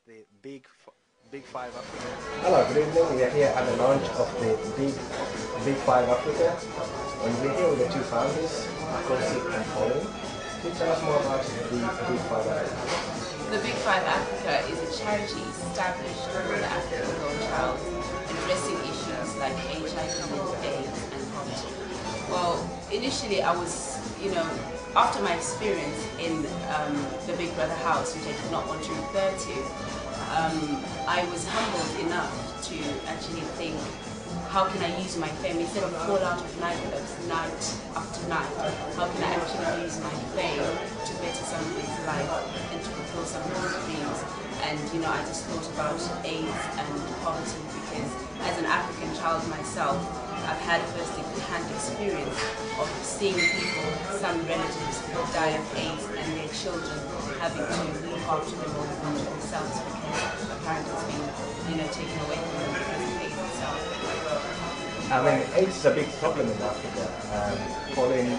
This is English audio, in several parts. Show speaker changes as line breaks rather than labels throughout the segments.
the Big Five Africa.
Hello, good evening. We are here at the launch of the Big Five Africa, and we're here with the two founders, Makosi and Pauline. Can you tell us more about the Big Five Africa?
The Big Five Africa is a charity established for the African girl child, addressing issues like HIV, AIDS, and poverty. Well, initially I was, after my experience in the Big Brother house, which I did not want to refer to, I was humbled enough to actually think, how can I use my fame, instead of fall out of nightclubs night after night, how can I actually use my fame to better somebody's life and to fulfill somebody's dreams? And I just thought about AIDS and poverty, because as an African child myself, I've had first-hand experience of seeing people, some relatives, die of AIDS and their children having to look after them or look after themselves because a parent has been, taken away from them because of AIDS itself.
I mean, AIDS is a big problem in Africa. Pauline,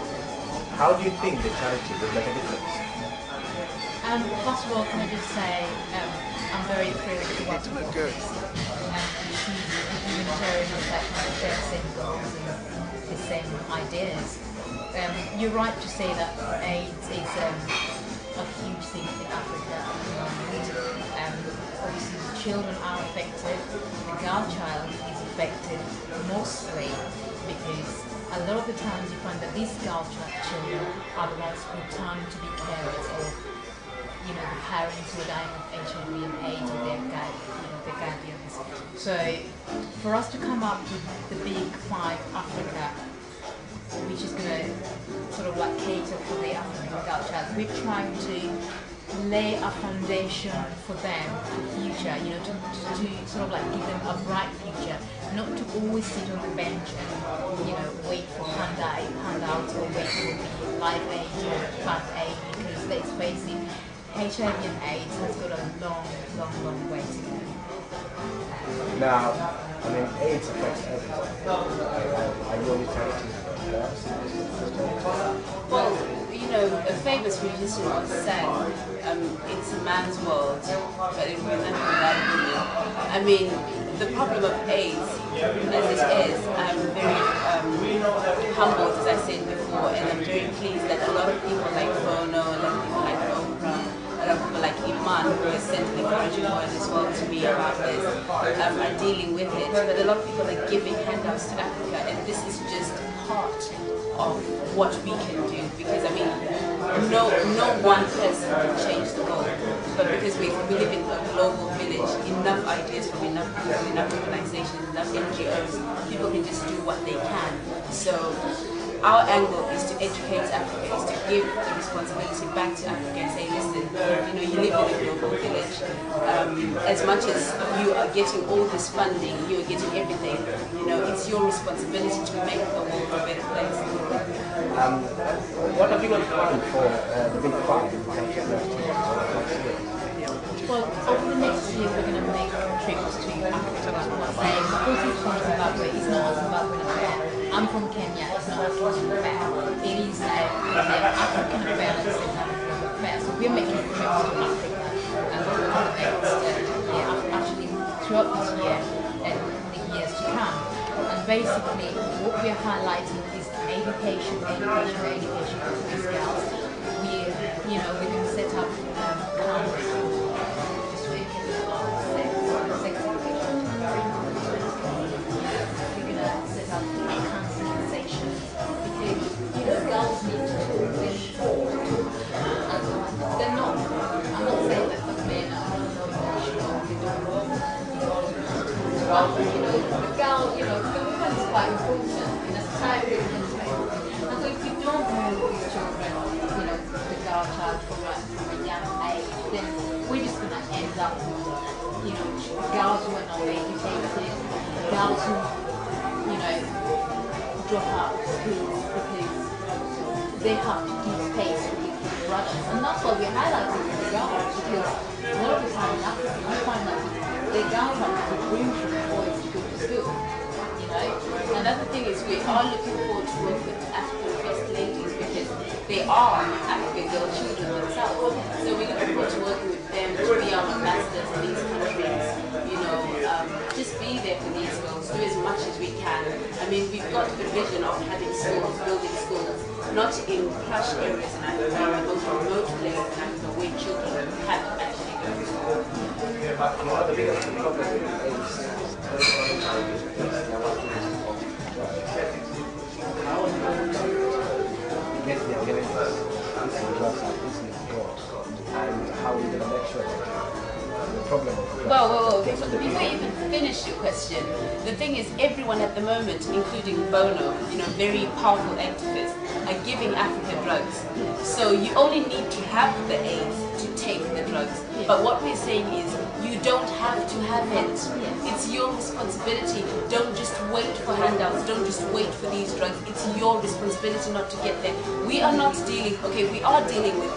how do you think the charity will make a difference?
First of all, can I just say I'm very thrilled to work with
Good.
humanitarian that share the same goals and the same ideas. You're right to say that AIDS is a huge thing in Africa at the moment. Obviously, the children are affected. The girl child is affected mostly because a lot of the times you find that these girl children are the ones who turn to be carers of, the parents who are dying of HIV and AIDS or their guardians. So for us to come up with the Big Five Africa, which is going to sort of like cater for the African girl child, we're trying to lay a foundation for them for the future, to sort of like give them a bright future, not to always sit on the bench and, wait for handouts or wait for the live aid or fund aid, because let's face it, HIV and AIDS has got a long way to go.
Now, I mean, AIDS affects everyone. Are you only charity?
Well, a famous musician once said, it's a man's world, but it will be nothing without women. I mean, the problem of AIDS, as it is, I'm very humbled, as I said before, and I'm very pleased that a lot of people like Bono, a lot of people like Oprah, a lot of people like Iman, who has sent an encouraging word as well to me about this, are dealing with it. But a lot of people are giving handouts to Africa, and this is just part of what we can do, because no one person can change the world, but because we live in a global village, enough ideas from enough people, enough organizations, enough NGOs, people can just do what they can. So our angle is to educate Africa, is to give the responsibility back to Africa and say, listen, you live in a global village. As much as you are getting all this funding, you are getting everything, it's your responsibility to make the world a better place.
What have you got planned for the Big Five?
Well, over the next year we're going to make trips to Africa. Because it's from Zimbabwe, it's not a Zimbabwean affair. I'm from Kenya, it's not a Kenyan affair. It is an African affair, and it's an African affair. So we're making trips to Africa over the next year, actually throughout this year and the years to come. And basically, what we're highlighting is education for these girls. We're going to set up camps. It's quite important in a society. And so if you don't move these children, the girl child from a young age, then we're just going to end up with, girls who are not educated, girls who, drop out of school because they have to give space for the brothers. And that's why we highlight the girls, because a lot of the time in Africa, you find that the girls have to bring from the boys to go to school. Another thing is we are looking forward to work with African First Ladies, because they are African girl children themselves. So we're looking forward to working with them to be our ambassadors in these
in plush areas in Africa, and also remote places in Africa where children have actually gone.
One of the biggest problems with AIDS is those on HIV is the availability of drugs. How are you going to get the awareness these drugs are easily brought, and how are you going to make sure that the problem of drugs
Well,
gets to the
before you
people?
even finish your question, the thing is everyone at the moment, including Bono, very powerful activists, are giving Africa drugs. So you only need to have the AIDS to take the drugs. But what we're saying is you don't have to have it. It's your responsibility. Don't just wait for handouts. Don't just wait for these drugs. It's your responsibility not to get them. We are not dealing, we are dealing with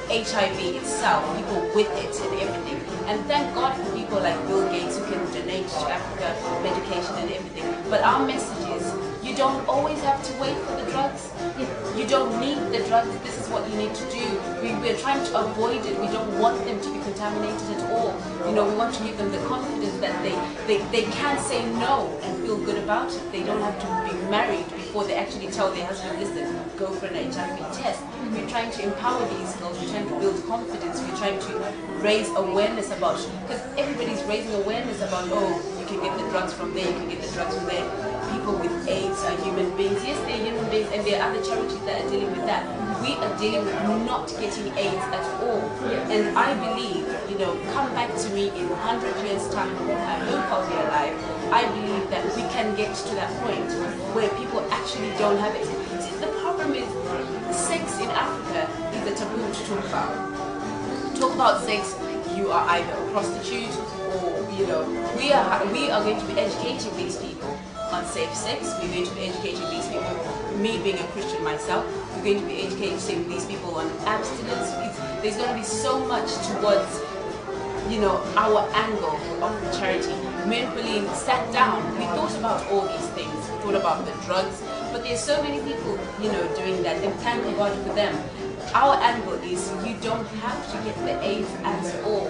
HIV itself, people with it and everything. And thank God for people like Bill Gates who can donate to Africa medication and everything. But our message is, you don't always have to wait for the drugs. You don't need the drugs. This is what you need to do. We're trying to avoid it. We don't want them to be contaminated at all. We want to give them the confidence that they can say no and feel good about it. They don't have to be married before they actually tell their husband, listen, go for an HIV test. We're trying to empower these girls. We're trying to build confidence. We're trying to raise awareness about, because everybody's raising awareness about, you can get the drugs from there, you can get the drugs from there. People with AIDS are human beings. Yes, they're human beings, and there are other charities that are dealing with that. We are dealing with not getting AIDS at all. And I believe, come back to me in 100 years' time, I hope I'll be alive. I believe that we can get to that point where people actually don't have it. See, the problem is, sex in Africa is a taboo to talk about. Talk about sex, you are either a prostitute or, we are going to be educating these people on safe sex. We're going to be educating these people, me being a Christian myself, we're going to be educating these people on abstinence. There's going to be so much towards, our angle of the charity. Me and Pauline sat down, we thought about all these things, we thought about the drugs, but there's so many people, doing that, and thank God for them. Our angle is you don't have to get the AIDS at all.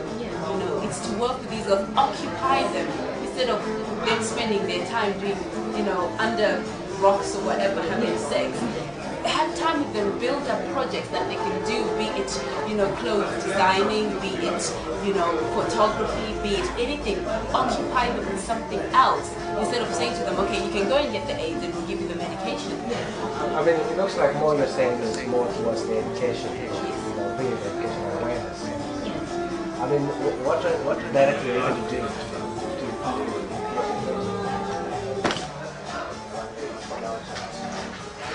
It's to work with these girls, occupy them, instead of them spending their time doing, under rocks or whatever, having sex. Have time with them, build up projects that they can do, be it, clothes designing, be it, photography, be it anything. Occupy them with something else, instead of saying to them, okay, you can go and get the AIDS and we'll give you the medication.
I mean, it looks like more you're saying is more towards the education, bringing the education and awareness. I mean, what directly are you going to do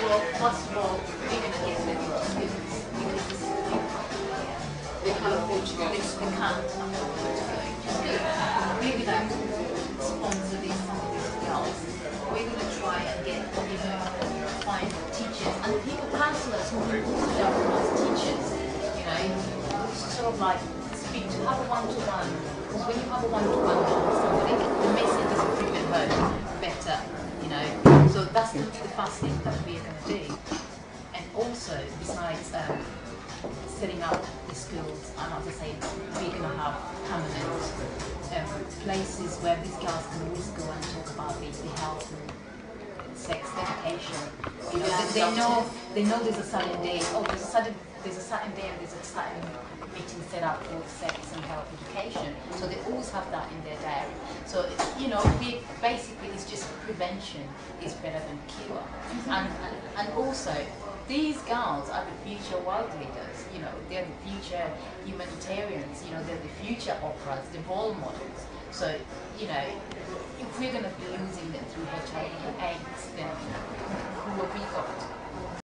Well, first of all, we're going to get them into students because this is
They can't afford to go.
they can't afford to go. We're going to sponsor some of these girls. We're going to try and get, find teachers and people, counselors who also help as teachers, sort of like speak to, have a one-to-one. Because when you have a one-to-one with somebody, the message is even heard better, So that's the first thing that we are going to do. And also, besides setting up the schools, and as I say, we're going to have permanent places where these girls can always go and talk about the health and sex education. They know there's a certain day. There's a certain day and there's a certain meeting set up for sex and health education. So they always have that in their diary. So basically it's just prevention is better than cure. And also these girls are the future world leaders. They're the future humanitarians. They're the future operas, the role models. So if we're going to be losing them through HIV and AIDS, then who have we got?